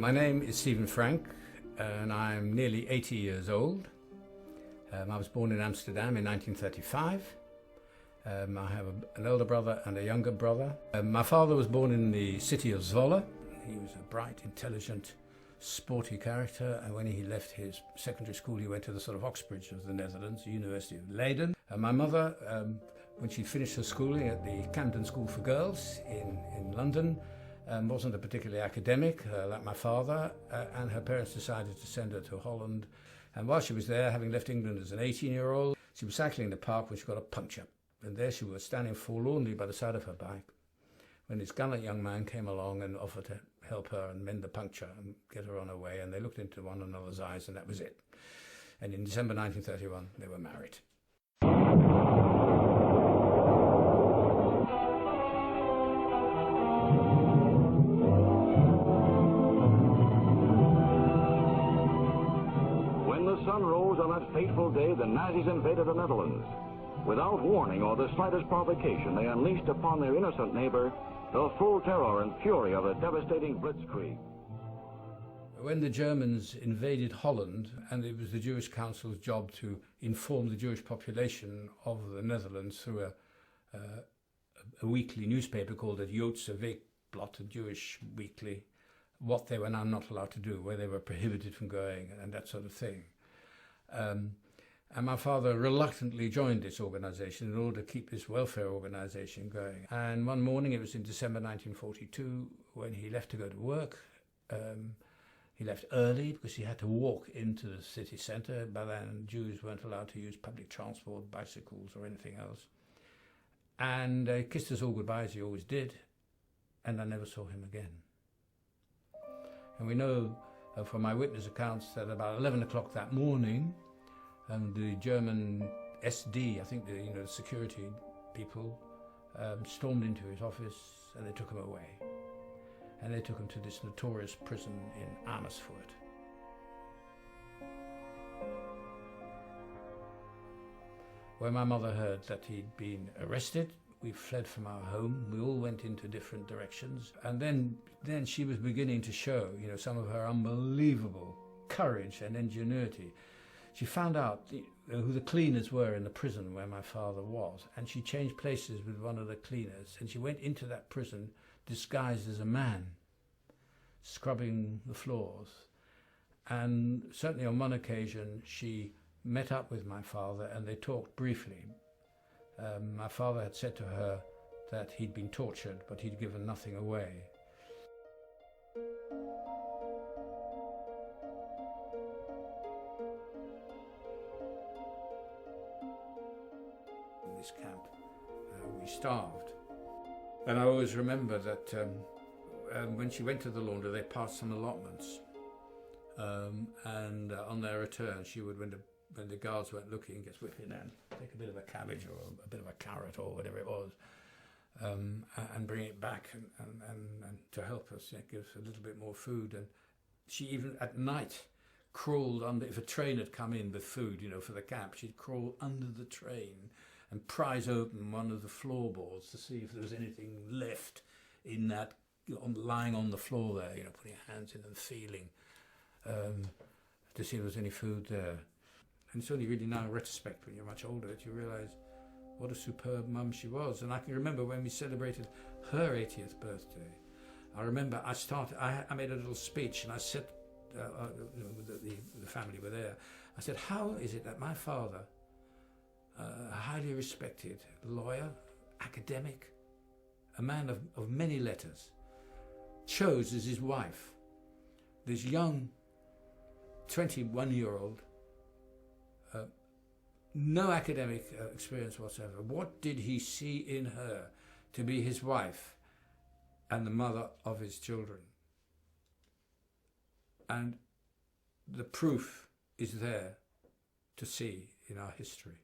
My name is Stephen Frank and I'm nearly 80 years old. I was born in Amsterdam in 1935. I have an elder brother and a younger brother. My father was born in the city of Zwolle. He was a bright, intelligent, sporty character, and when he left his secondary school he went to the sort of Oxbridge of the Netherlands, the University of Leiden. And my mother, when she finished her schooling at the Camden School for Girls in London, wasn't a particularly academic like my father, and her parents decided to send her to Holland. And while she was there, having left England as an 18-year-old, she was cycling in the park when she got a puncture. And there she was, standing forlornly by the side of her bike, when this gallant young man came along and offered to help her and mend the puncture and get her on her way. And they looked into one another's eyes, and that was it. And in December 1931, they were married. When the sun rose on that fateful day, the Nazis invaded the Netherlands. Without warning or the slightest provocation, they unleashed upon their innocent neighbor the full terror and fury of a devastating blitzkrieg. When the Germans invaded Holland, and it was the Jewish Council's job to inform the Jewish population of the Netherlands through a weekly newspaper called het Joodse Weekblad, a Jewish weekly, what they were now not allowed to do, where they were prohibited from going, and that sort of thing. And my father reluctantly joined this organization in order to keep this welfare organization going. And one morning, it was in December 1942, when he left to go to work. He left early because he had to walk into the city centre. By then, Jews weren't allowed to use public transport, bicycles or anything else. And he kissed us all goodbye, as he always did, and I never saw him again. And we know from eyewitness accounts that about 11 o'clock that morning, the German SD, I think the security people, stormed into his office and they took him away. And they took him to this notorious prison in Amersfoort. When my mother heard that he'd been arrested, we fled from our home. We all went into different directions. And then she was beginning to show, some of her unbelievable courage and ingenuity. She found out who the cleaners were in the prison where my father was, and she changed places with one of the cleaners, and she went into that prison disguised as a man, scrubbing the floors. And certainly on one occasion she met up with my father and they talked briefly. My father had said to her that he'd been tortured, but he'd given nothing away. In this camp, we starved. And I always remember that when she went to the laundry, they passed some allotments. And on their return, she would, when the guards weren't looking, just whip it down, take a bit of a cabbage or a bit of a carrot or whatever it was, and bring it back and to help us, give us a little bit more food. And she even at night crawled under, if a train had come in with food, for the camp, she'd crawl under the train and prise open one of the floorboards to see if there was anything left in that, lying on the floor there, putting her hands in and feeling to see if there was any food there. And it's only really now in retrospect, when you're much older, that you realise what a superb mum she was. And I can remember when we celebrated her 80th birthday, I remember I made a little speech and I said, the family were there, I said, how is it that my father, a highly respected lawyer, academic, a man of many letters, chose as his wife this young 21-year-old, no academic experience whatsoever. What did he see in her to be his wife and the mother of his children? And the proof is there to see in our history.